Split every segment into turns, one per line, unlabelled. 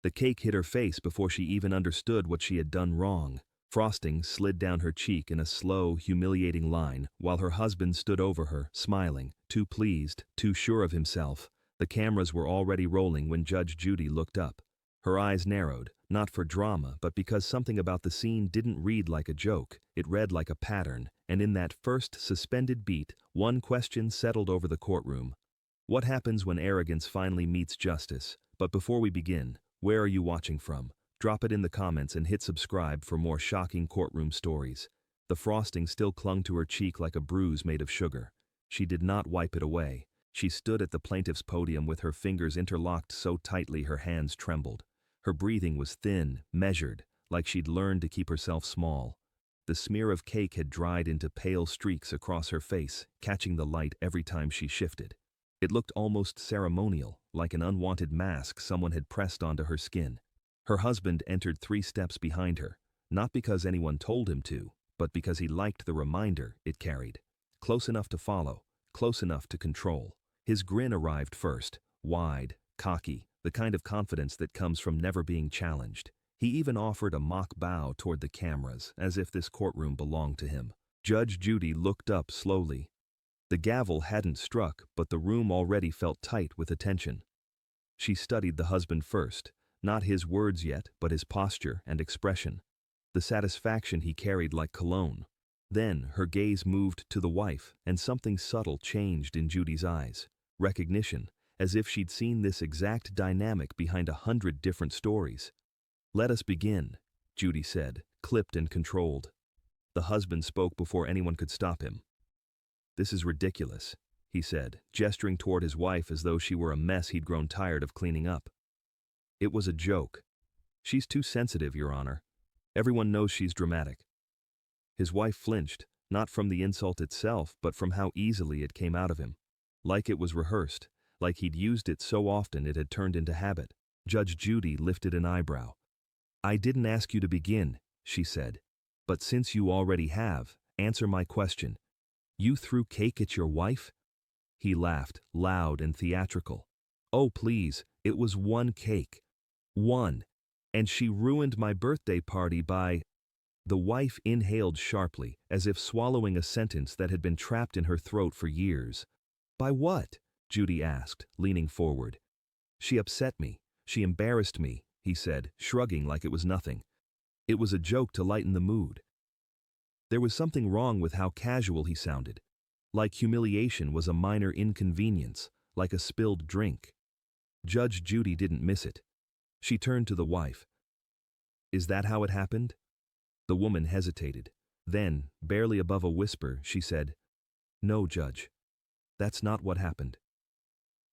The cake hit her face before she even understood what she had done wrong. Frosting slid down her cheek in a slow, humiliating line, while her husband stood over her, smiling, too pleased, too sure of himself. The cameras were already rolling when Judge Judy looked up. Her eyes narrowed, not for drama, but because something about the scene didn't read like a joke. It read like a pattern, and in that first suspended beat, one question settled over the courtroom. What happens when arrogance finally meets justice? But before we begin, where are you watching from? Drop it in the comments and hit subscribe for more shocking courtroom stories. The frosting still clung to her cheek like a bruise made of sugar. She did not wipe it away. She stood at the plaintiff's podium with her fingers interlocked so tightly her hands trembled. Her breathing was thin, measured, like she'd learned to keep herself small. The smear of cake had dried into pale streaks across her face, catching the light every time she shifted. It looked almost ceremonial, like an unwanted mask someone had pressed onto her skin. Her husband entered 3 steps behind her, not because anyone told him to, but because he liked the reminder it carried. Close enough to follow, close enough to control. His grin arrived first, wide, cocky, the kind of confidence that comes from never being challenged. He even offered a mock bow toward the cameras, as if this courtroom belonged to him. Judge Judy looked up slowly. The gavel hadn't struck, but the room already felt tight with attention. She studied the husband first. Not his words yet, but his posture and expression. The satisfaction he carried like cologne. Then her gaze moved to the wife, and something subtle changed in Judy's eyes. Recognition, as if she'd seen this exact dynamic behind 100 different stories. "Let us begin," Judy said, clipped and controlled. The husband spoke before anyone could stop him. "This is ridiculous," he said, gesturing toward his wife as though she were a mess he'd grown tired of cleaning up. "It was a joke. She's too sensitive, Your Honor. Everyone knows she's dramatic." His wife flinched, not from the insult itself, but from how easily it came out of him. Like it was rehearsed, like he'd used it so often it had turned into habit. Judge Judy lifted an eyebrow. "I didn't ask you to begin," she said. "But since you already have, answer my question. You threw cake at your wife?" He laughed, loud and theatrical. "Oh, please, it was one cake. One. And she ruined my birthday party by—" The wife inhaled sharply, as if swallowing a sentence that had been trapped in her throat for years. "By what?" Judy asked, leaning forward. "She upset me. She embarrassed me," he said, shrugging like it was nothing. It was a joke to lighten the mood. There was something wrong with how casual he sounded. Like humiliation was a minor inconvenience, like a spilled drink. Judge Judy didn't miss it. She turned to the wife. "Is that how it happened?" The woman hesitated. Then, barely above a whisper, she said, "No, Judge. That's not what happened."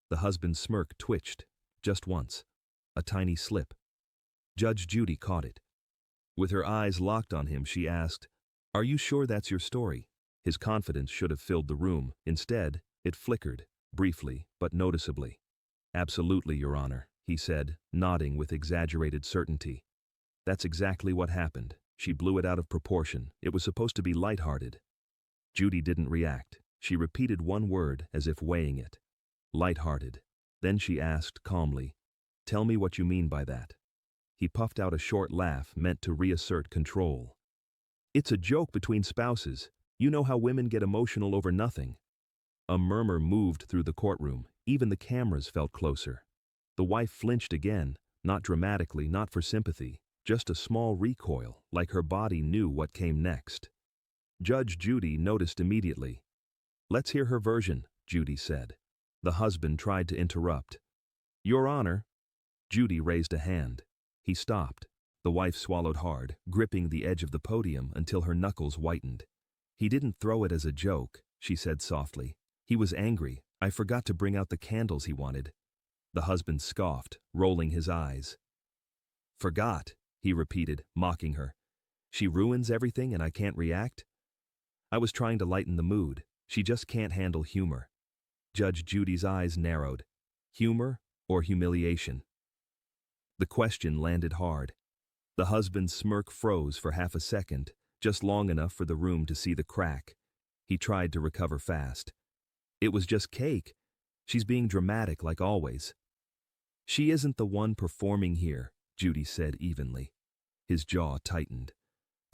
The husband's smirk twitched, just once. A tiny slip. Judge Judy caught it. With her eyes locked on him, she asked, "Are you sure that's your story?" His confidence should have filled the room. Instead, it flickered, briefly, but noticeably. "Absolutely, Your Honor," he said, nodding with exaggerated certainty. "That's exactly what happened." She blew it out of proportion. It was supposed to be lighthearted. Judy didn't react. She repeated one word as if weighing it. "Lighthearted." Then she asked calmly, "Tell me what you mean by that." He puffed out a short laugh meant to reassert control. "It's a joke between spouses. You know how women get emotional over nothing." A murmur moved through the courtroom. Even the cameras felt closer. The wife flinched again, not dramatically, not for sympathy, just a small recoil, like her body knew what came next. Judge Judy noticed immediately. "Let's hear her version," Judy said. The husband tried to interrupt. "Your Honor." Judy raised a hand. He stopped. The wife swallowed hard, gripping the edge of the podium until her knuckles whitened. "He didn't throw it as a joke," she said softly. "He was angry. I forgot to bring out the candles he wanted." The husband scoffed, rolling his eyes. "Forgot," he repeated, mocking her. "She ruins everything and I can't react?" "I was trying to lighten the mood. She just can't handle humor." Judge Judy's eyes narrowed. Humor or humiliation? The question landed hard. The husband's smirk froze for half a second, just long enough for the room to see the crack. He tried to recover fast. "It was just cake. She's being dramatic like always." "She isn't the one performing here," Judy said evenly. His jaw tightened.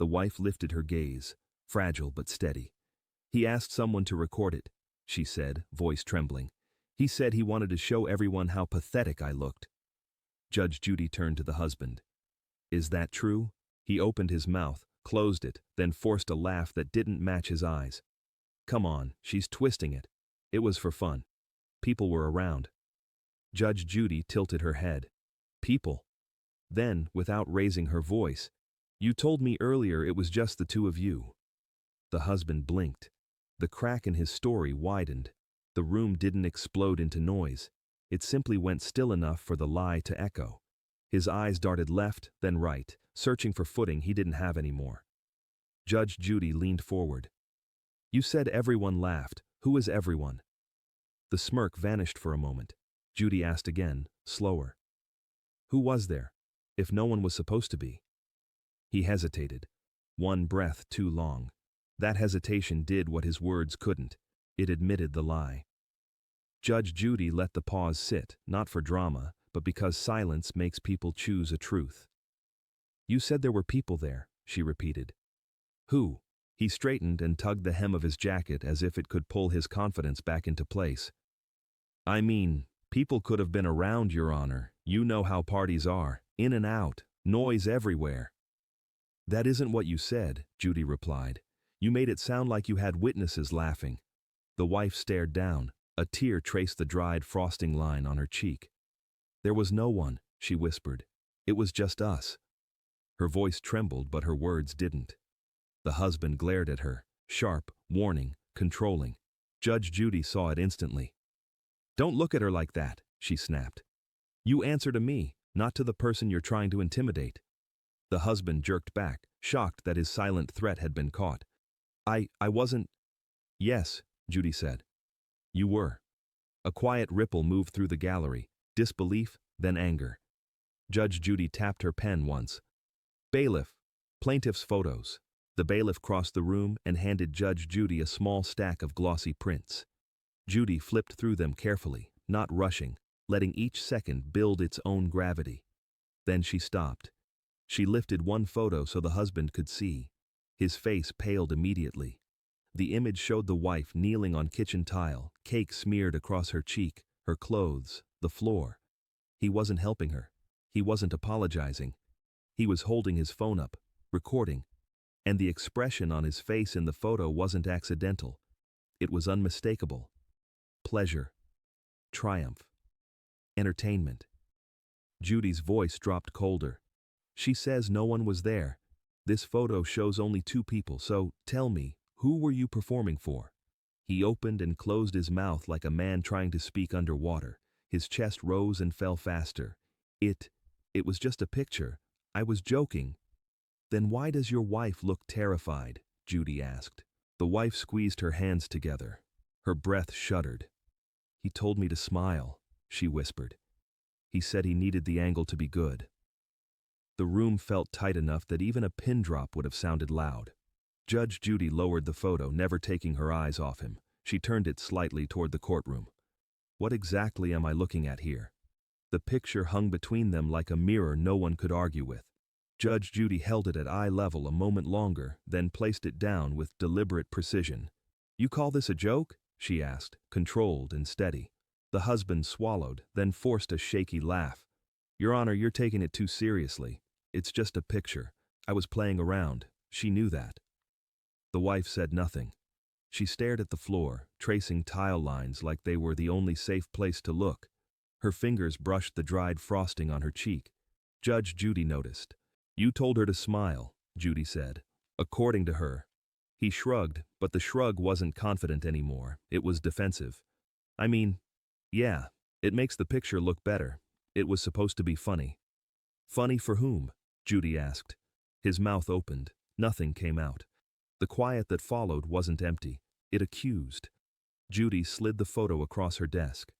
The wife lifted her gaze, fragile but steady. He asked someone to record it, she said, voice trembling. He said he wanted to show everyone how pathetic I looked. Judge Judy turned to the husband. Is that true? He opened his mouth, closed it, then forced a laugh that didn't match his eyes. Come on, she's twisting it. It was for fun. People were around. Judge Judy tilted her head. People? Then, without raising her voice, you told me earlier it was just the two of you. The husband blinked. The crack in his story widened. The room didn't explode into noise. It simply went still enough for the lie to echo. His eyes darted left, then right, searching for footing he didn't have anymore. Judge Judy leaned forward. You said everyone laughed. Who is everyone? The smirk vanished for a moment. Judy asked again, slower. Who was there, if no one was supposed to be? He hesitated. One breath too long. That hesitation did what his words couldn't. It admitted the lie. Judge Judy let the pause sit, not for drama, but because silence makes people choose a truth. You said there were people there, she repeated. Who? He straightened and tugged the hem of his jacket as if it could pull his confidence back into place. I mean, people could have been around, Your Honor. You know how parties are. In and out. Noise everywhere. That isn't what you said, Judy replied. You made it sound like you had witnesses laughing. The wife stared down. A tear traced the dried frosting line on her cheek. There was no one, she whispered. It was just us. Her voice trembled, but her words didn't. The husband glared at her, sharp, warning, controlling. Judge Judy saw it instantly. Don't look at her like that, she snapped. You answer to me, not to the person you're trying to intimidate. The husband jerked back, shocked that his silent threat had been caught. I wasn't. Yes, Judy said. You were. A quiet ripple moved through the gallery, disbelief, then anger. Judge Judy tapped her pen once. Bailiff, plaintiff's photos. The bailiff crossed the room and handed Judge Judy a small stack of glossy prints. Judy flipped through them carefully, not rushing, letting each second build its own gravity. Then she stopped. She lifted one photo so the husband could see. His face paled immediately. The image showed the wife kneeling on kitchen tile, cake smeared across her cheek, her clothes, the floor. He wasn't helping her. He wasn't apologizing. He was holding his phone up, recording. And the expression on his face in the photo wasn't accidental. It was unmistakable. Pleasure. Triumph. Entertainment. Judy's voice dropped colder. She says no one was there. This photo shows only two people, so tell me, who were you performing for? He opened and closed his mouth like a man trying to speak underwater. His chest rose and fell faster. It was just a picture. I was joking. Then why does your wife look terrified? Judy asked. The wife squeezed her hands together. Her breath shuddered. He told me to smile, she whispered. He said he needed the angle to be good. The room felt tight enough that even a pin drop would have sounded loud. Judge Judy lowered the photo, never taking her eyes off him. She turned it slightly toward the courtroom. What exactly am I looking at here? The picture hung between them like a mirror no one could argue with. Judge Judy held it at eye level a moment longer, then placed it down with deliberate precision. You call this a joke? She asked, controlled and steady. The husband swallowed, then forced a shaky laugh. Your Honor, you're taking it too seriously. It's just a picture. I was playing around. She knew that. The wife said nothing. She stared at the floor, tracing tile lines like they were the only safe place to look. Her fingers brushed the dried frosting on her cheek. Judge Judy noticed. You told her to smile, Judy said. According to her. He shrugged, but the shrug wasn't confident anymore. It was defensive. I mean, yeah, it makes the picture look better. It was supposed to be funny. Funny for whom? Judy asked. His mouth opened. Nothing came out. The quiet that followed wasn't empty. It accused. Judy slid the photo across her desk.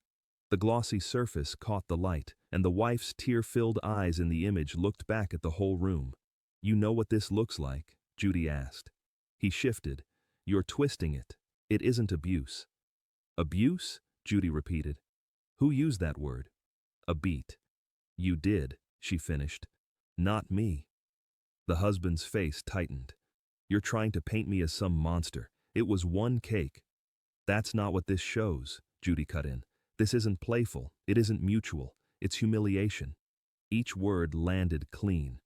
The glossy surface caught the light, and the wife's tear-filled eyes in the image looked back at the whole room. You know what this looks like? Judy asked. He shifted. You're twisting it. It isn't abuse. Abuse? Judy repeated. Who used that word? A beat. You did, she finished. Not me. The husband's face tightened. You're trying to paint me as some monster. It was one cake. That's not what this shows, Judy cut in. This isn't playful. It isn't mutual. It's humiliation. Each word landed clean.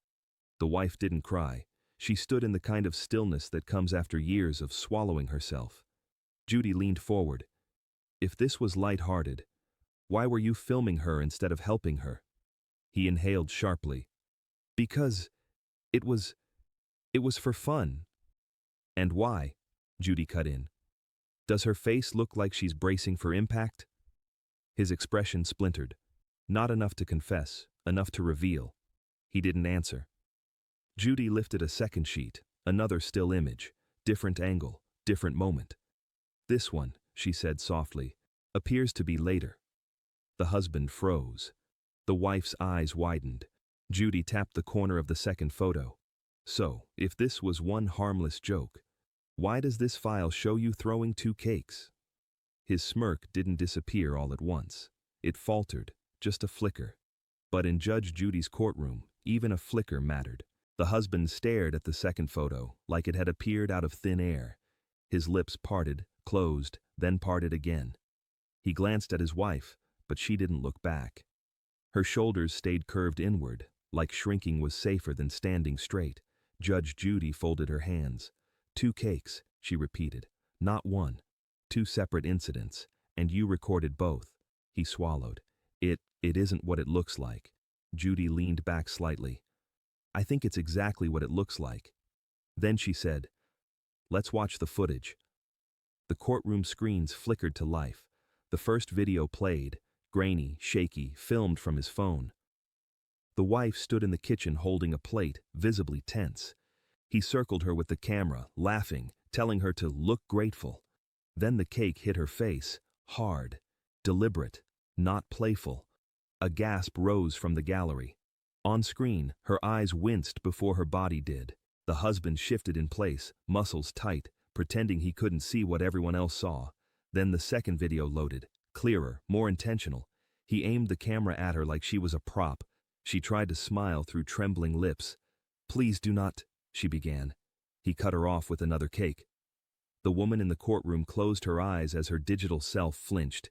The wife didn't cry. She stood in the kind of stillness that comes after years of swallowing herself. Judy leaned forward. If this was light-hearted, why were you filming her instead of helping her? He inhaled sharply. Because it was for fun. And why? Judy cut in. Does her face look like she's bracing for impact? His expression splintered. Not enough to confess, enough to reveal. He didn't answer. Judy lifted a second sheet, another still image, different angle, different moment. This one, she said softly, appears to be later. The husband froze. The wife's eyes widened. Judy tapped the corner of the second photo. So, if this was one harmless joke, why does this file show you throwing 2 cakes? His smirk didn't disappear all at once. It faltered, just a flicker. But in Judge Judy's courtroom, even a flicker mattered. The husband stared at the second photo like it had appeared out of thin air. His lips parted, closed, then parted again. He glanced at his wife, but she didn't look back. Her shoulders stayed curved inward, like shrinking was safer than standing straight. Judge Judy folded her hands. 2 cakes, she repeated. Not one. 2 separate incidents, and you recorded both. He swallowed. It isn't what it looks like. Judy leaned back slightly. I think it's exactly what it looks like. Then she said, let's watch the footage. The courtroom screens flickered to life. The first video played, grainy, shaky, filmed from his phone. The wife stood in the kitchen holding a plate, visibly tense. He circled her with the camera, laughing, telling her to look grateful. Then the cake hit her face, hard, deliberate, not playful. A gasp rose from the gallery. On screen, her eyes winced before her body did. The husband shifted in place, muscles tight, pretending he couldn't see what everyone else saw. Then the second video loaded, clearer, more intentional. He aimed the camera at her like she was a prop. She tried to smile through trembling lips. Please do not, she began. He cut her off with another cake. The woman in the courtroom closed her eyes as her digital self flinched.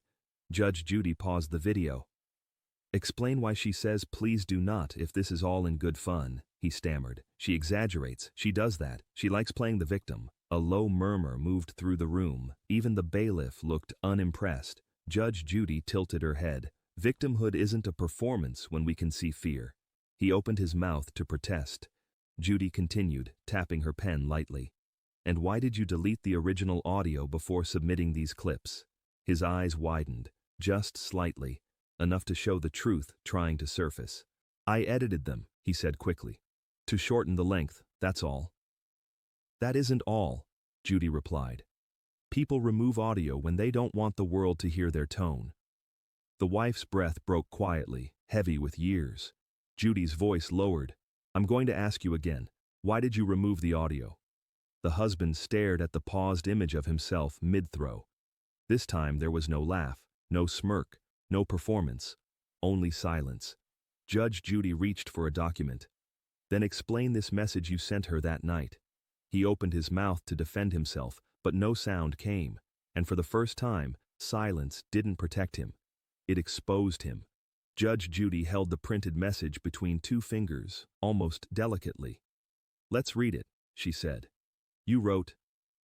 Judge Judy paused the video. Explain why she says please do not if this is all in good fun, he stammered. She exaggerates, she does that, she likes playing the victim. A low murmur moved through the room. Even the bailiff looked unimpressed. Judge Judy tilted her head. Victimhood isn't a performance when we can see fear. He opened his mouth to protest. Judy continued, tapping her pen lightly. And why did you delete the original audio before submitting these clips? His eyes widened, just slightly, enough to show the truth trying to surface. I edited them, he said quickly. To shorten the length, that's all. That isn't all, Judy replied. People remove audio when they don't want the world to hear their tone. The wife's breath broke quietly, heavy with years. Judy's voice lowered. I'm going to ask you again. Why did you remove the audio? The husband stared at the paused image of himself mid-throw. This time there was no laugh, no smirk, no performance, only silence. Judge Judy reached for a document. Then explain this message you sent her that night. He opened his mouth to defend himself, but no sound came, and for the first time, silence didn't protect him. It exposed him. Judge Judy held the printed message between 2 fingers, almost delicately. Let's read it, she said. You wrote,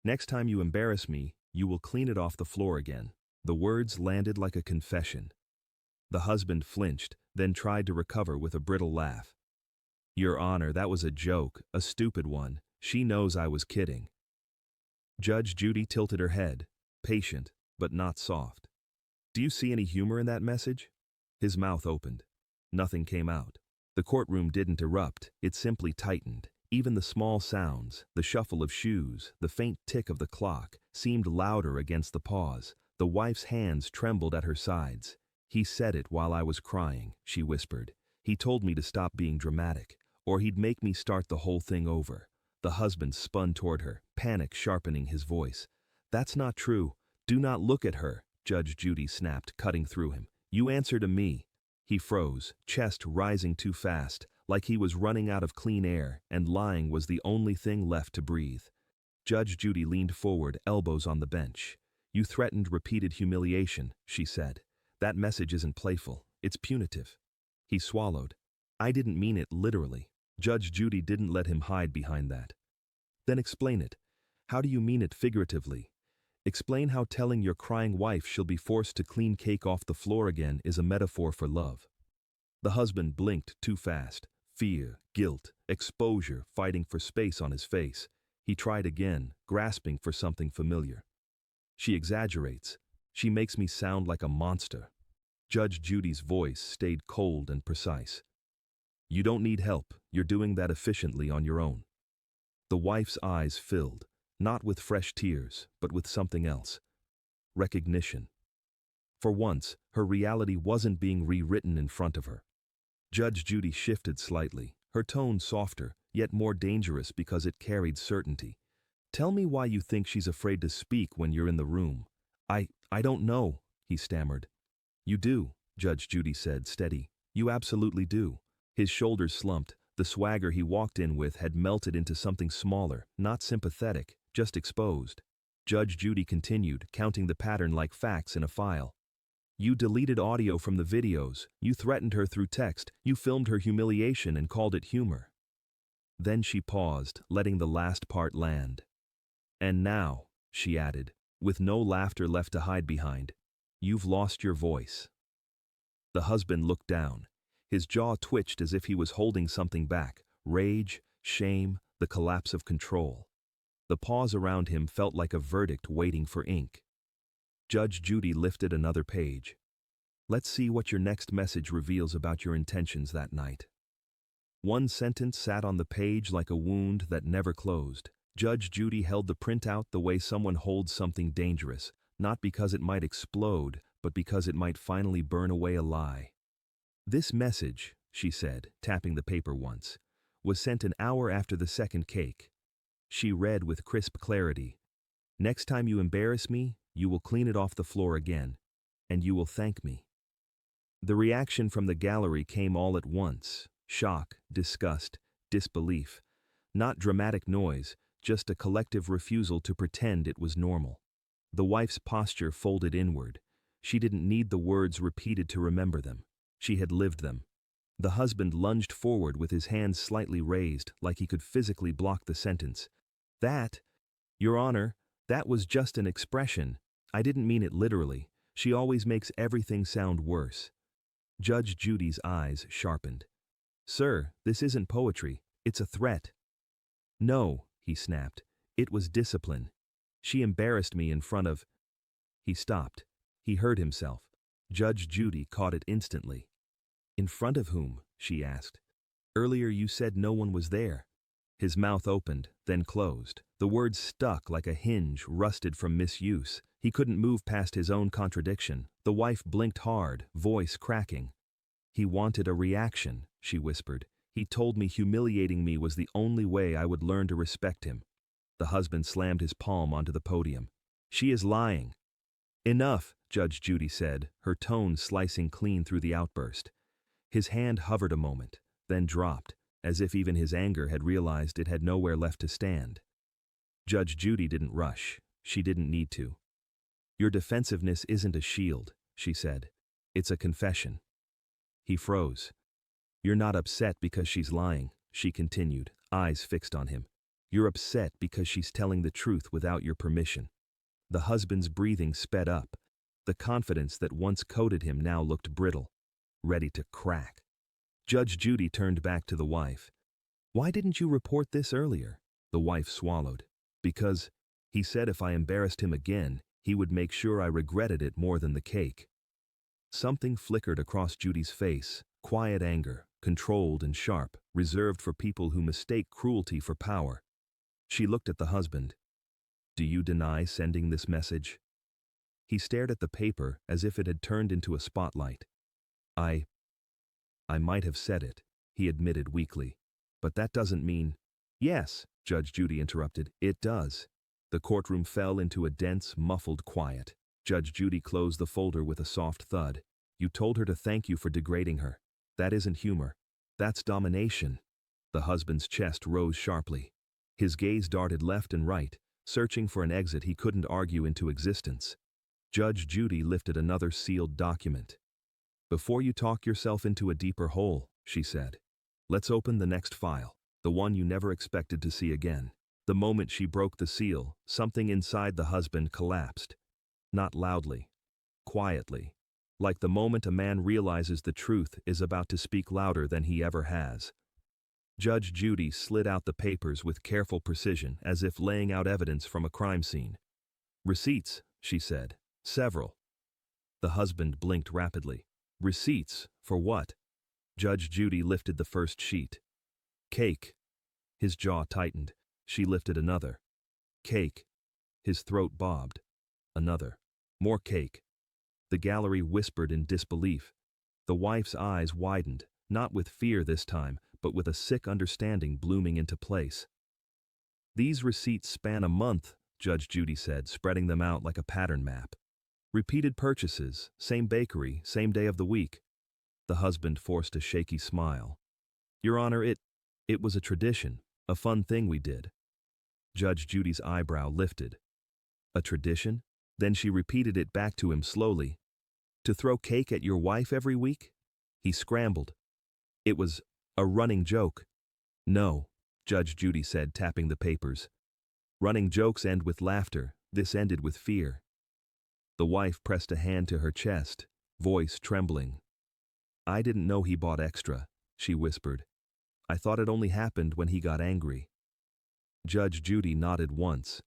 next time you embarrass me, you will clean it off the floor again. The words landed like a confession. The husband flinched, then tried to recover with a brittle laugh. Your Honor, that was a joke, a stupid one. She knows I was kidding. Judge Judy tilted her head, patient, but not soft. Do you see any humor in that message? His mouth opened. Nothing came out. The courtroom didn't erupt, it simply tightened. Even the small sounds, the shuffle of shoes, the faint tick of the clock, seemed louder against the pause. The wife's hands trembled at her sides. He said it while I was crying, she whispered. He told me to stop being dramatic, or he'd make me start the whole thing over. The husband spun toward her, panic sharpening his voice. That's not true. Do not look at her, Judge Judy snapped, cutting through him. You answer to me. He froze, chest rising too fast, like he was running out of clean air and lying was the only thing left to breathe. Judge Judy leaned forward, elbows on the bench. "You threatened repeated humiliation," she said. "That message isn't playful, it's punitive." He swallowed. "I didn't mean it literally." Judge Judy didn't let him hide behind that. "Then explain it. How do you mean it figuratively? Explain how telling your crying wife she'll be forced to clean cake off the floor again is a metaphor for love." The husband blinked too fast. Fear, guilt, exposure fighting for space on his face. He tried again, grasping for something familiar. "She exaggerates. She makes me sound like a monster." Judge Judy's voice stayed cold and precise. "You don't need help. You're doing that efficiently on your own." The wife's eyes filled, not with fresh tears, but with something else. Recognition. For once, her reality wasn't being rewritten in front of her. Judge Judy shifted slightly, her tone softer, yet more dangerous because it carried certainty. "Tell me why you think she's afraid to speak when you're in the room." I don't know," he stammered. "You do," Judge Judy said, steady. "You absolutely do." His shoulders slumped. The swagger he walked in with had melted into something smaller, not sympathetic, just exposed. Judge Judy continued, counting the pattern like facts in a file. "You deleted audio from the videos. You threatened her through text. You filmed her humiliation and called it humor." Then she paused, letting the last part land. "And now," she added, with no laughter left to hide behind, "you've lost your voice." The husband looked down. His jaw twitched as if he was holding something back. Rage, shame, the collapse of control. The pause around him felt like a verdict waiting for ink. Judge Judy lifted another page. "Let's see what your next message reveals about your intentions that night." One sentence sat on the page like a wound that never closed. Judge Judy held the printout the way someone holds something dangerous, not because it might explode, but because it might finally burn away a lie. "This message," she said, tapping the paper once, "was sent an hour after the second cake." She read with crisp clarity. "Next time you embarrass me, you will clean it off the floor again, and you will thank me." The reaction from the gallery came all at once. Shock, disgust, disbelief. Not dramatic noise, just a collective refusal to pretend it was normal. The wife's posture folded inward. She didn't need the words repeated to remember them. She had lived them. The husband lunged forward with his hands slightly raised, like he could physically block the sentence. "That, Your Honor, that was just an expression. I didn't mean it literally. She always makes everything sound worse." Judge Judy's eyes sharpened. "Sir, this isn't poetry. It's a threat." "No," he snapped. "It was discipline. She embarrassed me in front of—" He stopped. He heard himself. Judge Judy caught it instantly. "In front of whom?" she asked. "Earlier you said no one was there." His mouth opened, then closed. The words stuck like a hinge rusted from misuse. He couldn't move past his own contradiction. The wife blinked hard, voice cracking. "He wanted a reaction," she whispered. "He told me humiliating me was the only way I would learn to respect him." The husband slammed his palm onto the podium. "She is lying." "Enough," Judge Judy said, her tone slicing clean through the outburst. His hand hovered a moment, then dropped, as if even his anger had realized it had nowhere left to stand. Judge Judy didn't rush. She didn't need to. "Your defensiveness isn't a shield," she said. "It's a confession." He froze. "You're not upset because she's lying," she continued, eyes fixed on him. "You're upset because she's telling the truth without your permission." The husband's breathing sped up. The confidence that once coated him now looked brittle, ready to crack. Judge Judy turned back to the wife. "Why didn't you report this earlier?" The wife swallowed. "Because," he said, "if I embarrassed him again, he would make sure I regretted it more than the cake." Something flickered across Judy's face, quiet anger, controlled and sharp, reserved for people who mistake cruelty for power. She looked at the husband. "Do you deny sending this message?" He stared at the paper as if it had turned into a spotlight. I might have said it," he admitted weakly. "But that doesn't mean—" "Yes," Judge Judy interrupted, "it does." The courtroom fell into a dense, muffled quiet. Judge Judy closed the folder with a soft thud. "You told her to thank you for degrading her. That isn't humor. That's domination. The husband's chest rose sharply. His gaze darted left and right, searching for an exit he couldn't argue into existence. Judge Judy lifted another sealed document. "Before you talk yourself into a deeper hole," she said, "let's open the next file, the one you never expected to see again." The moment she broke the seal, something inside the husband collapsed. Not loudly. Quietly. Like the moment a man realizes the truth is about to speak louder than he ever has. Judge Judy slid out the papers with careful precision, as if laying out evidence from a crime scene. "Receipts," she said. "Several." The husband blinked rapidly. "Receipts? For what?" Judge Judy lifted the first sheet. "Cake." His jaw tightened. She lifted another. "Cake." His throat bobbed. Another. More cake. The gallery whispered in disbelief. The wife's eyes widened, not with fear this time, but with a sick understanding blooming into place. "These receipts span a month," Judge Judy said, spreading them out like a pattern map. "Repeated purchases, same bakery, same day of the week." The husband forced a shaky smile. "Your Honor, it was a tradition, a fun thing we did." Judge Judy's eyebrow lifted. "A tradition?" Then she repeated it back to him slowly. "To throw cake at your wife every week?" He scrambled. "It was a running joke." "No," Judge Judy said, tapping the papers. "Running jokes end with laughter. This ended with fear." The wife pressed a hand to her chest, voice trembling. "I didn't know he bought extra," she whispered. "I thought it only happened when he got angry." Judge Judy nodded once.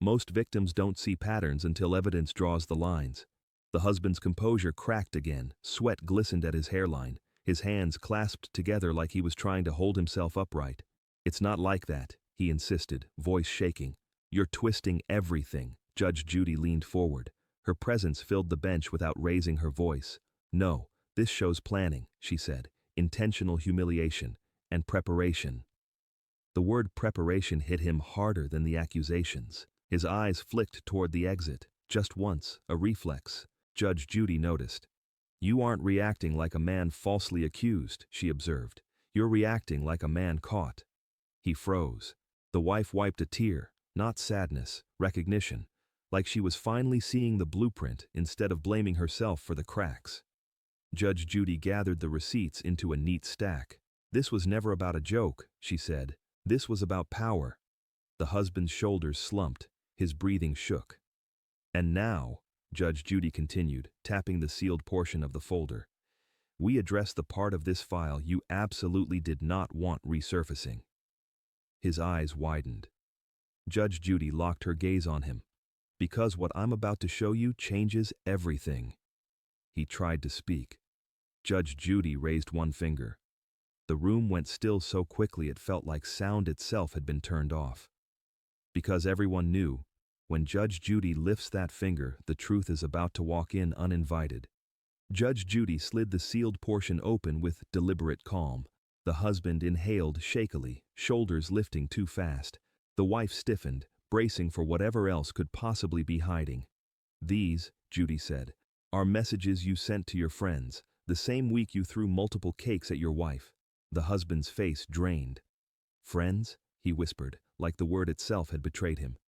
Most victims don't see patterns until evidence draws the lines. The husband's composure cracked again, sweat glistened at his hairline, his hands clasped together like he was trying to hold himself upright. "It's not like that," he insisted, voice shaking. "You're twisting everything." Judge Judy leaned forward. Her presence filled the bench without raising her voice. "No, this shows planning," she said, "intentional humiliation and preparation." The word preparation hit him harder than the accusations. His eyes flicked toward the exit, just once, a reflex. Judge Judy noticed. "You aren't reacting like a man falsely accused," she observed. "You're reacting like a man caught." He froze. The wife wiped a tear, not sadness, recognition, like she was finally seeing the blueprint instead of blaming herself for the cracks. Judge Judy gathered the receipts into a neat stack. "This was never about a joke," she said. "This was about power." The husband's shoulders slumped, his breathing shook. "And now," Judge Judy continued, tapping the sealed portion of the folder, "we address the part of this file you absolutely did not want resurfacing." His eyes widened. Judge Judy locked her gaze on him. "Because what I'm about to show you changes everything." He tried to speak. Judge Judy raised one finger. The room went still so quickly it felt like sound itself had been turned off. Because everyone knew, when Judge Judy lifts that finger, the truth is about to walk in uninvited. Judge Judy slid the sealed portion open with deliberate calm. The husband inhaled shakily, shoulders lifting too fast. The wife stiffened, bracing for whatever else could possibly be hiding. "These," Judy said, "are messages you sent to your friends, the same week you threw multiple cakes at your wife." The husband's face drained. "Friends?" he whispered, like the word itself had betrayed him.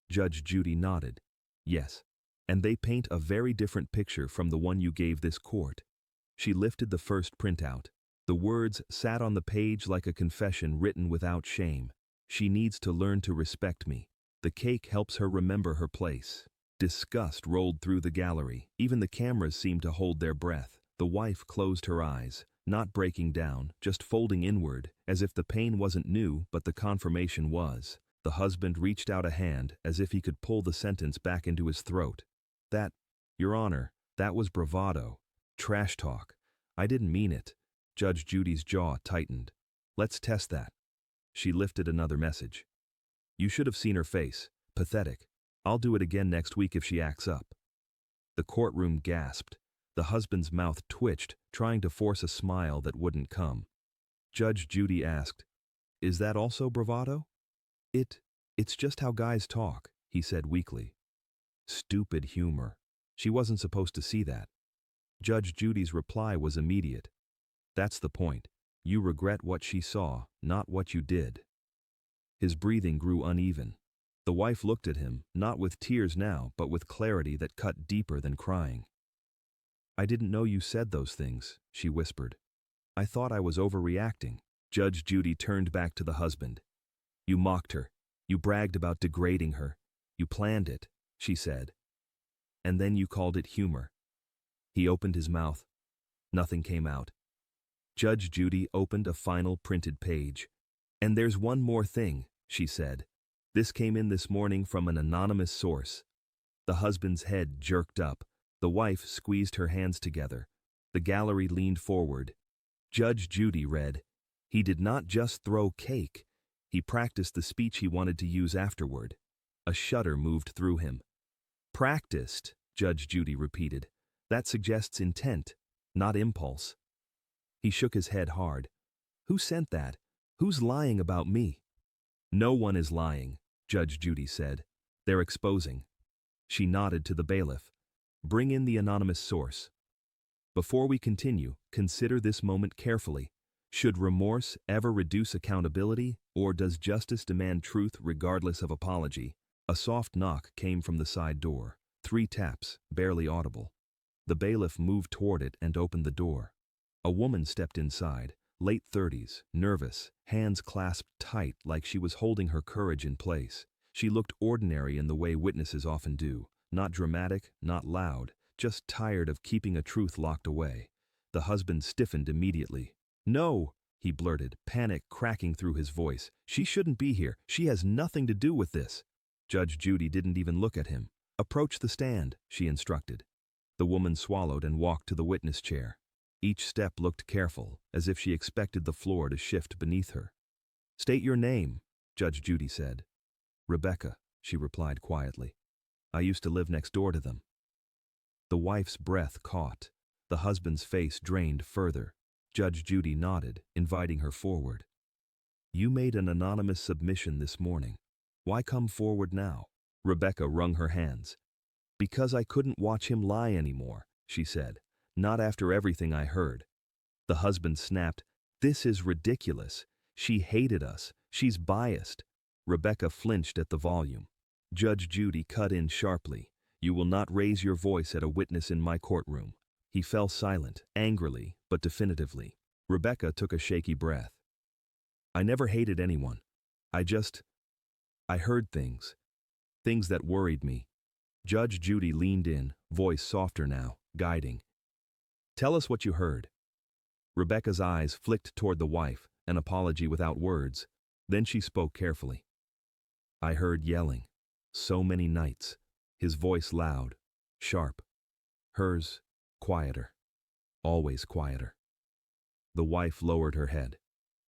Judge Judy nodded. "Yes. And they paint a very different picture from the one you gave this court." She lifted the first printout. The words sat on the page like a confession written without shame. "She needs to learn to respect me." The cake helps her remember her place. Disgust rolled through the gallery. Even the cameras seemed to hold their breath. The wife closed her eyes, not breaking down, just folding inward, as if the pain wasn't new, but the confirmation was. The husband reached out a hand, as if he could pull the sentence back into his throat. "That, Your Honor, that was bravado. Trash talk. I didn't mean it." Judge Judy's jaw tightened. "Let's test that." She lifted another message. "You should have seen her face. Pathetic. I'll do it again next week if she acts up." The courtroom gasped. The husband's mouth twitched, trying to force a smile that wouldn't come. Judge Judy asked, "Is that also bravado?" It's just how guys talk," he said weakly. Stupid humor. She wasn't supposed to see that. Judge Judy's reply was immediate. "That's the point. You regret what she saw, not what you did. His breathing grew uneven. The wife looked at him, not with tears now, but with clarity that cut deeper than crying. I didn't know you said those things, she whispered. I thought I was overreacting. Judge Judy turned back to the husband. You mocked her. You bragged about degrading her. You planned it, she said. And then you called it humor. He opened his mouth. Nothing came out. Judge Judy opened a final printed page. And there's one more thing, she said. This came in this morning from an anonymous source. The husband's head jerked up. The wife squeezed her hands together. The gallery leaned forward. Judge Judy read, he did not just throw cake. He practiced the speech he wanted to use afterward. A shudder moved through him. Practiced, Judge Judy repeated. That suggests intent, not impulse. He shook his head hard. Who sent that? Who's lying about me? No one is lying, Judge Judy said. They're exposing. She nodded to the bailiff. Bring in the anonymous source. Before we continue, consider this moment carefully. Should remorse ever reduce accountability, or does justice demand truth regardless of apology? A soft knock came from the side door. 3 taps, barely audible. The bailiff moved toward it and opened the door. A woman stepped inside, late 30s, nervous, hands clasped tight like she was holding her courage in place. She looked ordinary in the way witnesses often do, not dramatic, not loud, just tired of keeping a truth locked away. The husband stiffened immediately. No, he blurted, panic cracking through his voice. She shouldn't be here. She has nothing to do with this. Judge Judy didn't even look at him. Approach the stand, she instructed. The woman swallowed and walked to the witness chair. Each step looked careful, as if she expected the floor to shift beneath her. State your name, Judge Judy said. Rebecca, she replied quietly. I used to live next door to them. The wife's breath caught. The husband's face drained further. Judge Judy nodded, inviting her forward. You made an anonymous submission this morning. Why come forward now? Rebecca wrung her hands. Because I couldn't watch him lie anymore, she said. Not after everything I heard. The husband snapped. This is ridiculous. She hated us. She's biased. Rebecca flinched at the volume. Judge Judy cut in sharply. You will not raise your voice at a witness in my courtroom. He fell silent, angrily, but definitively. Rebecca took a shaky breath. I never hated anyone. I heard things. Things that worried me. Judge Judy leaned in, voice softer now, guiding. Tell us what you heard. Rebecca's eyes flicked toward the wife, an apology without words. Then she spoke carefully. I heard yelling. So many nights. His voice loud, sharp. Hers, quieter. Always quieter. The wife lowered her head.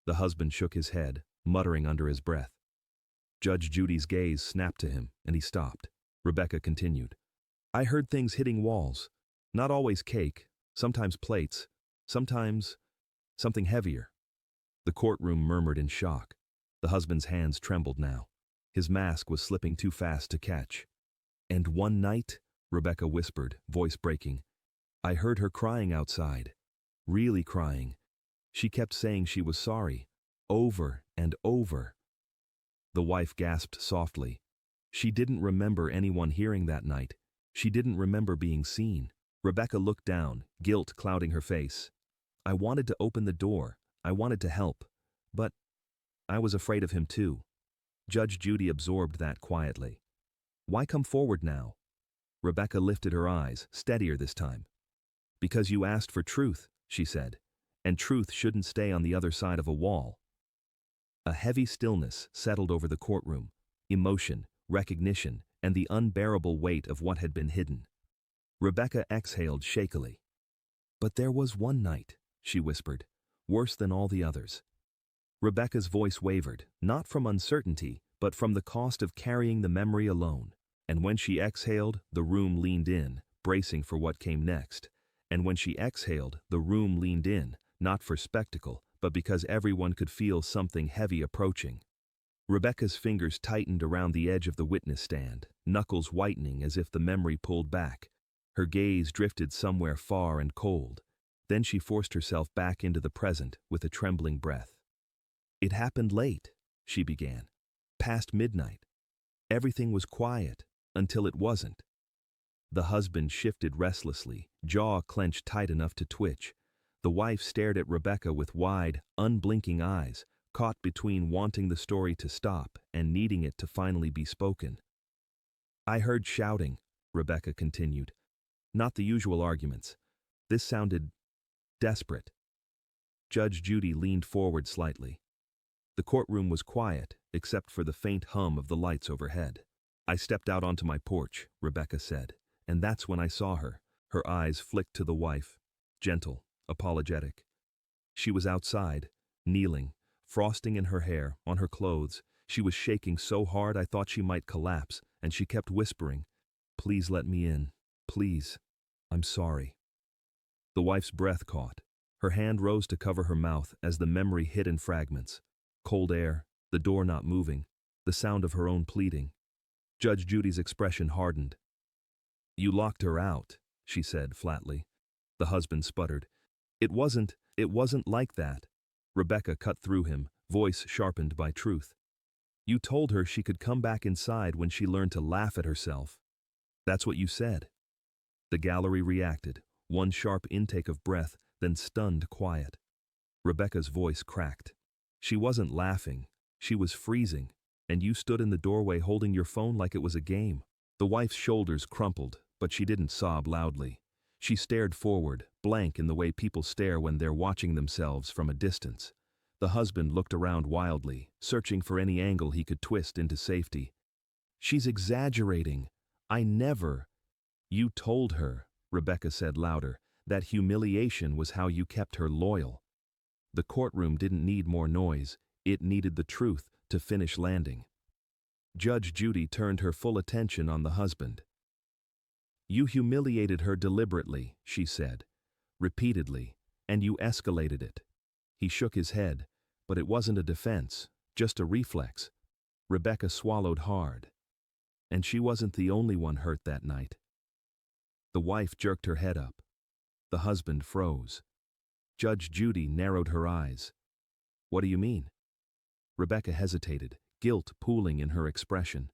The husband shook his head, muttering under his breath. Judge Judy's gaze snapped to him, and he stopped. Rebecca continued. I heard things hitting walls. Not always cake, sometimes plates, sometimes something heavier. The courtroom murmured in shock. The husband's hands trembled now. His mask was slipping too fast to catch. And one night, Rebecca whispered, voice breaking, I heard her crying outside. Really crying. She kept saying she was sorry. Over and over. The wife gasped softly. She didn't remember anyone hearing that night. She didn't remember being seen. Rebecca looked down, guilt clouding her face. I wanted to open the door. I wanted to help. But I was afraid of him too. Judge Judy absorbed that quietly. Why come forward now? Rebecca lifted her eyes, steadier this time. Because you asked for truth, she said. And truth shouldn't stay on the other side of a wall. A heavy stillness settled over the courtroom. Emotion, recognition, and the unbearable weight of what had been hidden. Rebecca exhaled shakily. But there was one night, she whispered, worse than all the others. Rebecca's voice wavered, not from uncertainty, but from the cost of carrying the memory alone. And when she exhaled, the room leaned in, bracing for what came next. And when she exhaled, the room leaned in, not for spectacle, but because everyone could feel something heavy approaching. Rebecca's fingers tightened around the edge of the witness stand, knuckles whitening as if the memory pulled back. Her gaze drifted somewhere far and cold. Then she forced herself back into the present with a trembling breath. It happened late, she began. Past midnight. Everything was quiet, until it wasn't. The husband shifted restlessly, jaw clenched tight enough to twitch. The wife stared at Rebecca with wide, unblinking eyes, caught between wanting the story to stop and needing it to finally be spoken. I heard shouting, Rebecca continued. Not the usual arguments. This sounded desperate. Judge Judy leaned forward slightly. The courtroom was quiet, except for the faint hum of the lights overhead. I stepped out onto my porch, Rebecca said, and that's when I saw her. Her eyes flicked to the wife, gentle, apologetic. She was outside, kneeling, frosting in her hair, on her clothes. She was shaking so hard I thought she might collapse, and she kept whispering, "Please let me in. Please. I'm sorry." The wife's breath caught. Her hand rose to cover her mouth as the memory hit in fragments. Cold air, the door not moving, the sound of her own pleading. Judge Judy's expression hardened. "You locked her out," she said flatly. The husband sputtered. It wasn't like that." Rebecca cut through him, voice sharpened by truth. "You told her she could come back inside when she learned to laugh at herself. That's what you said." The gallery reacted, one sharp intake of breath, then stunned quiet. Rebecca's voice cracked. "She wasn't laughing. She was freezing. And you stood in the doorway holding your phone like it was a game." The wife's shoulders crumpled, but she didn't sob loudly. She stared forward, blank in the way people stare when they're watching themselves from a distance. The husband looked around wildly, searching for any angle he could twist into safety. "She's exaggerating. I never." "You told her," Rebecca said louder, "that humiliation was how you kept her loyal." The courtroom didn't need more noise, it needed the truth to finish landing. Judge Judy turned her full attention on the husband. "You humiliated her deliberately," she said, repeatedly, "and you escalated it." He shook his head, but it wasn't a defense, just a reflex. Rebecca swallowed hard. And she wasn't the only one hurt that night. The wife jerked her head up. The husband froze. Judge Judy narrowed her eyes. "What do you mean?" Rebecca hesitated, guilt pooling in her expression.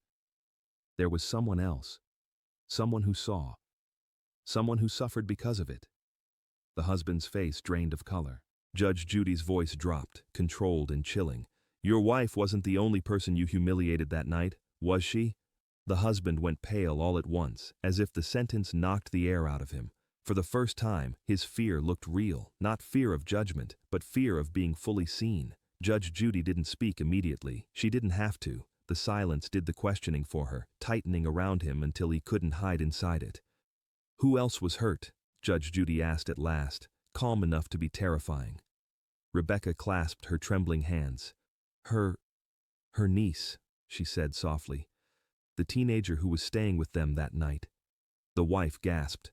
There was someone else. Someone who saw. Someone who suffered because of it. The husband's face drained of color. Judge Judy's voice dropped, controlled and chilling. "Your wife wasn't the only person you humiliated that night, was she?" The husband went pale all at once, as if the sentence knocked the air out of him. For the first time, his fear looked real, not fear of judgment, but fear of being fully seen. Judge Judy didn't speak immediately. She didn't have to. The silence did the questioning for her, tightening around him until he couldn't hide inside it. "Who else was hurt?" Judge Judy asked at last, calm enough to be terrifying. Rebecca clasped her trembling hands. Her niece," she said softly. "The teenager who was staying with them that night." The wife gasped.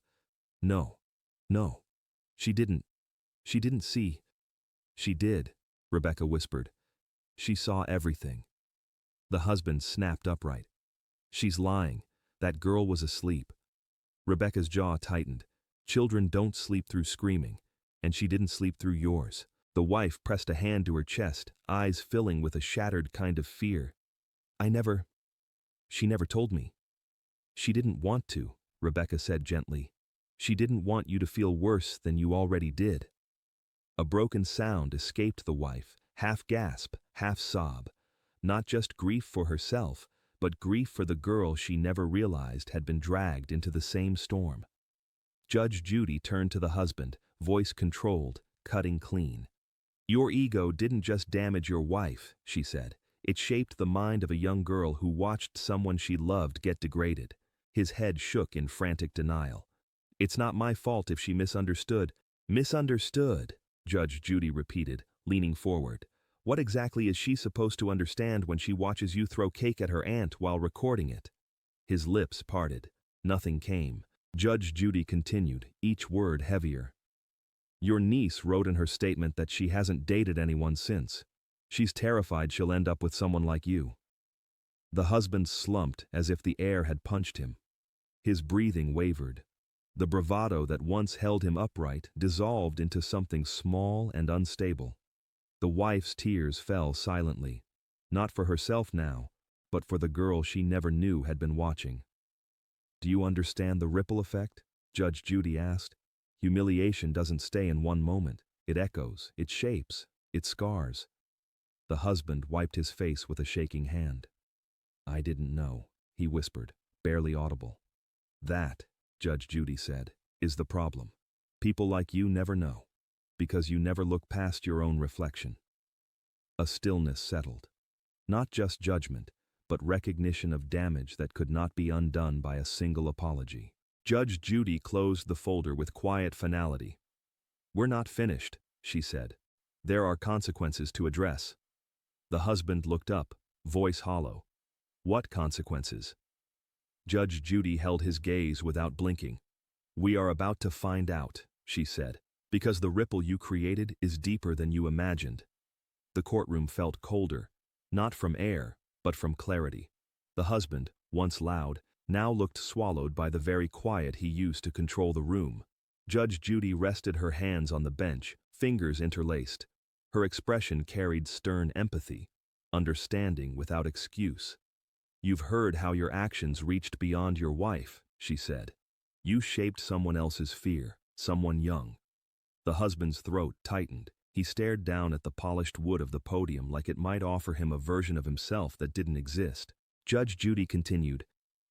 No. She didn't see." "She did," Rebecca whispered. "She saw everything." The husband snapped upright. "She's lying. That girl was asleep." Rebecca's jaw tightened. "Children don't sleep through screaming, and she didn't sleep through yours." The wife pressed a hand to her chest, eyes filling with a shattered kind of fear. She never told me." "She didn't want to," Rebecca said gently. "She didn't want you to feel worse than you already did." A broken sound escaped the wife, half gasp, half sob. Not just grief for herself, but grief for the girl she never realized had been dragged into the same storm. Judge Judy turned to the husband, voice controlled, cutting clean. "Your ego didn't just damage your wife," she said. "It shaped the mind of a young girl who watched someone she loved get degraded." His head shook in frantic denial. "It's not my fault if she misunderstood." "Misunderstood," Judge Judy repeated, leaning forward. "What exactly is she supposed to understand when she watches you throw cake at her aunt while recording it?" His lips parted. Nothing came. Judge Judy continued, each word heavier. "Your niece wrote in her statement that she hasn't dated anyone since. She's terrified she'll end up with someone like you." The husband slumped as if the air had punched him. His breathing wavered. The bravado that once held him upright dissolved into something small and unstable. The wife's tears fell silently, not for herself now, but for the girl she never knew had been watching. "Do you understand the ripple effect?" Judge Judy asked. "Humiliation doesn't stay in one moment. It echoes, it shapes, it scars." The husband wiped his face with a shaking hand. "I didn't know," he whispered, barely audible. "That," Judge Judy said, "is the problem. People like you never know, because you never look past your own reflection." A stillness settled. Not just judgment, but recognition of damage that could not be undone by a single apology. Judge Judy closed the folder with quiet finality. "We're not finished," she said. "There are consequences to address." The husband looked up, voice hollow. "What consequences?" Judge Judy held his gaze without blinking. "We are about to find out," she said, "because the ripple you created is deeper than you imagined." The courtroom felt colder, not from air, but from clarity. The husband, once loud, now looked swallowed by the very quiet he used to control the room. Judge Judy rested her hands on the bench, fingers interlaced. Her expression carried stern empathy, understanding without excuse. "You've heard how your actions reached beyond your wife," she said. "You shaped someone else's fear, someone young." The husband's throat tightened. He stared down at the polished wood of the podium like it might offer him a version of himself that didn't exist. Judge Judy continued,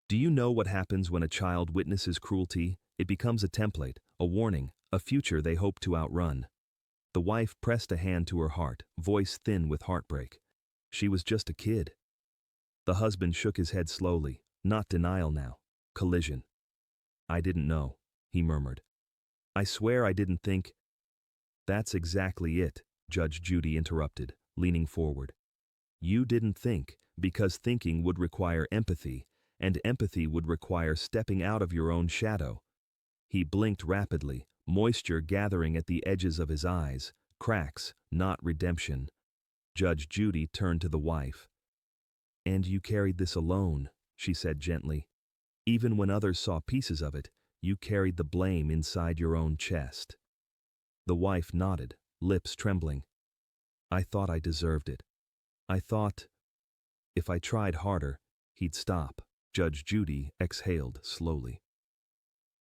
"Do you know what happens when a child witnesses cruelty? It becomes a template, a warning, a future they hope to outrun." The wife pressed a hand to her heart, voice thin with heartbreak. "She was just a kid." The husband shook his head slowly, not denial now, collision. "I didn't know," he murmured. "I swear I didn't think—" "That's exactly it," Judge Judy interrupted, leaning forward. "You didn't think, because thinking would require empathy, and empathy would require stepping out of your own shadow." He blinked rapidly, moisture gathering at the edges of his eyes, cracks, not redemption. Judge Judy turned to the wife. "And you carried this alone," she said gently. "Even when others saw pieces of it, you carried the blame inside your own chest." The wife nodded, lips trembling. "I thought I deserved it. I thought if I tried harder, he'd stop." Judge Judy exhaled slowly.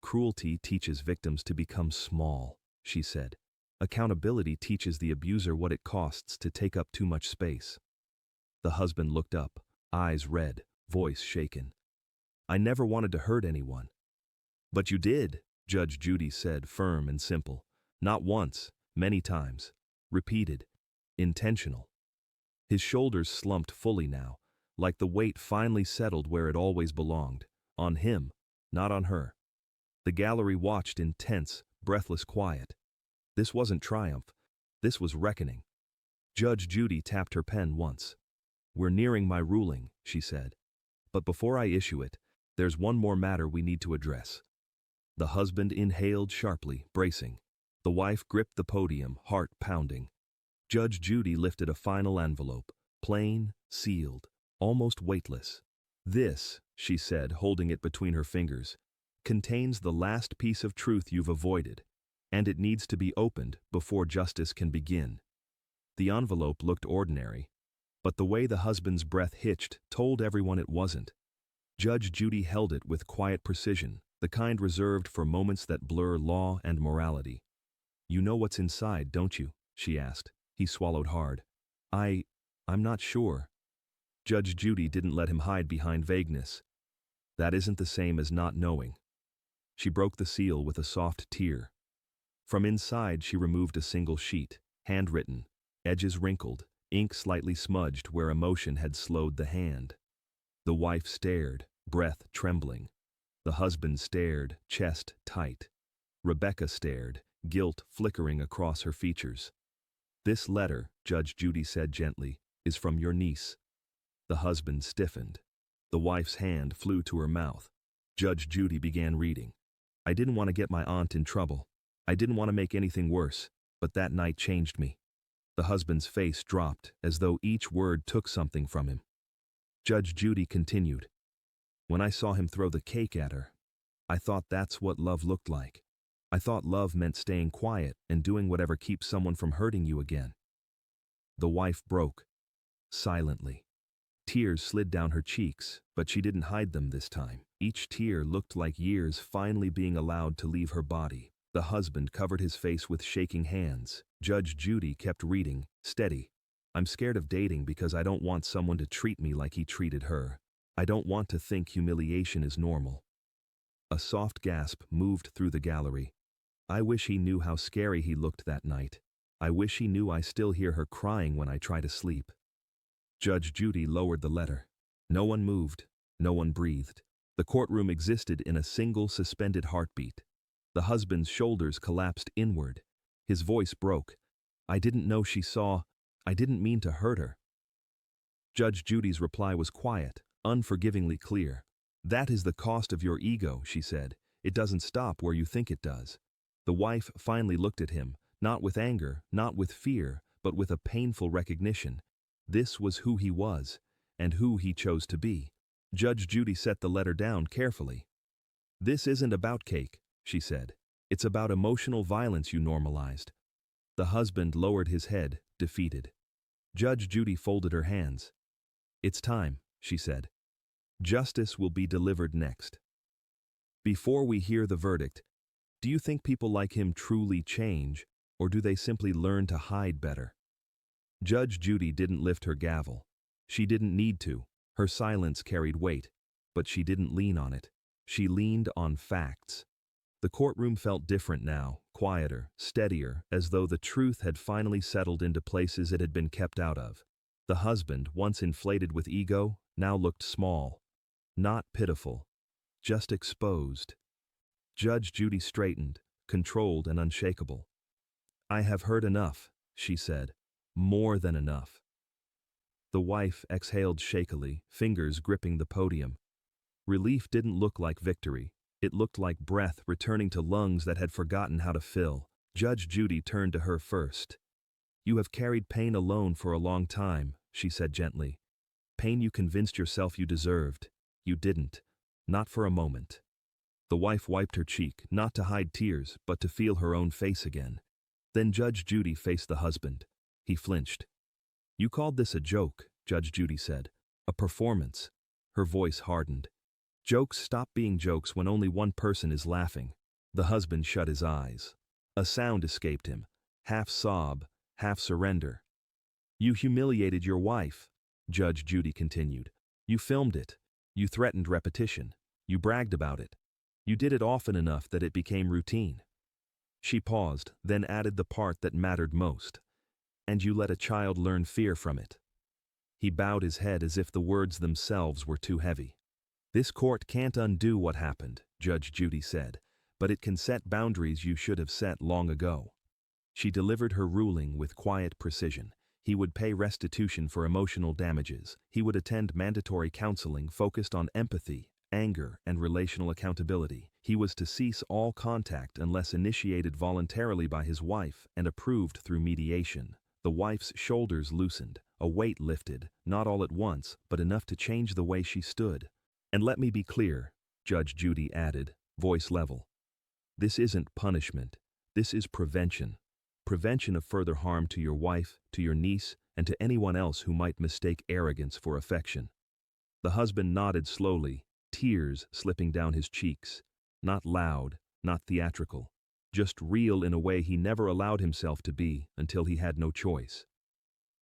"Cruelty teaches victims to become small," she said. "Accountability teaches the abuser what it costs to take up too much space." The husband looked up, eyes red, voice shaken. "I never wanted to hurt anyone." "But you did," Judge Judy said, firm and simple. "Not once, many times. Repeated. Intentional." His shoulders slumped fully now, like the weight finally settled where it always belonged, on him, not on her. The gallery watched in tense, breathless quiet. This wasn't triumph. This was reckoning. Judge Judy tapped her pen once. "We're nearing my ruling," she said. "But before I issue it, there's one more matter we need to address." The husband inhaled sharply, bracing. The wife gripped the podium, heart pounding. Judge Judy lifted a final envelope, plain, sealed, almost weightless. "This," she said, holding it between her fingers, "contains the last piece of truth you've avoided, and it needs to be opened before justice can begin." The envelope looked ordinary, but the way the husband's breath hitched told everyone it wasn't. Judge Judy held it with quiet precision, the kind reserved for moments that blur law and morality. "You know what's inside, don't you?" she asked. He swallowed hard. I'm not sure." Judge Judy didn't let him hide behind vagueness. "That isn't the same as not knowing." She broke the seal with a soft tear. From inside she removed a single sheet, handwritten, edges wrinkled, ink slightly smudged where emotion had slowed the hand. The wife stared, breath trembling. The husband stared, chest tight. Rebecca stared, guilt flickering across her features. "This letter," Judge Judy said gently, "is from your niece." The husband stiffened. The wife's hand flew to her mouth. Judge Judy began reading. "I didn't want to get my aunt in trouble. I didn't want to make anything worse, but that night changed me." The husband's face dropped, as though each word took something from him. Judge Judy continued. "When I saw him throw the cake at her, I thought that's what love looked like. I thought love meant staying quiet and doing whatever keeps someone from hurting you again." The wife broke, silently. Tears slid down her cheeks, but she didn't hide them this time. Each tear looked like years finally being allowed to leave her body. The husband covered his face with shaking hands. Judge Judy kept reading, steady. "I'm scared of dating because I don't want someone to treat me like he treated her. I don't want to think humiliation is normal." A soft gasp moved through the gallery. "I wish he knew how scary he looked that night. I wish he knew I still hear her crying when I try to sleep." Judge Judy lowered the letter. No one moved. No one breathed. The courtroom existed in a single suspended heartbeat. The husband's shoulders collapsed inward. His voice broke. "I didn't know she saw. I didn't mean to hurt her." Judge Judy's reply was quiet, unforgivingly clear. "That is the cost of your ego," she said. "It doesn't stop where you think it does." The wife finally looked at him, not with anger, not with fear, but with a painful recognition. This was who he was, and who he chose to be. Judge Judy set the letter down carefully. "This isn't about cake," she said. "It's about emotional violence you normalized." The husband lowered his head, defeated. Judge Judy folded her hands. "It's time," she said. "Justice will be delivered next." Before we hear the verdict, do you think people like him truly change, or do they simply learn to hide better? Judge Judy didn't lift her gavel. She didn't need to. Her silence carried weight, but she didn't lean on it. She leaned on facts. The courtroom felt different now, quieter, steadier, as though the truth had finally settled into places it had been kept out of. The husband, once inflated with ego, now looked small. Not pitiful, just exposed. Judge Judy straightened, controlled and unshakable. "I have heard enough," she said. "More than enough." The wife exhaled shakily, fingers gripping the podium. Relief didn't look like victory. It looked like breath returning to lungs that had forgotten how to fill. Judge Judy turned to her first. "You have carried pain alone for a long time," she said gently. "Pain you convinced yourself you deserved. You didn't. Not for a moment." The wife wiped her cheek, not to hide tears, but to feel her own face again. Then Judge Judy faced the husband. He flinched. "You called this a joke," Judge Judy said. "A performance." Her voice hardened. "Jokes stop being jokes when only one person is laughing." The husband shut his eyes. A sound escaped him, half sob, half surrender. "You humiliated your wife," Judge Judy continued. "You filmed it. You threatened repetition. You bragged about it. You did it often enough that it became routine." She paused, then added the part that mattered most. "And you let a child learn fear from it." He bowed his head as if the words themselves were too heavy. "This court can't undo what happened," Judge Judy said, "but it can set boundaries you should have set long ago." She delivered her ruling with quiet precision. He would pay restitution for emotional damages. He would attend mandatory counseling focused on empathy, anger, and relational accountability. He was to cease all contact unless initiated voluntarily by his wife and approved through mediation. The wife's shoulders loosened, a weight lifted, not all at once, but enough to change the way she stood. "And let me be clear," Judge Judy added, voice level. "This isn't punishment. This is prevention. Prevention of further harm to your wife, to your niece, and to anyone else who might mistake arrogance for affection." The husband nodded slowly, tears slipping down his cheeks. Not loud, not theatrical. Just real in a way he never allowed himself to be until he had no choice.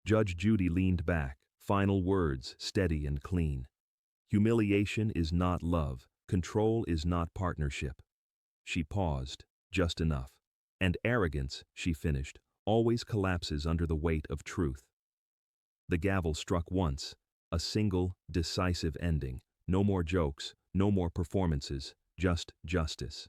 Judge Judy leaned back, final words steady and clean. "Humiliation is not love. Control is not partnership." She paused, just enough. "And arrogance," she finished, "always collapses under the weight of truth." The gavel struck once, a single, decisive ending. No more jokes, no more performances, just justice.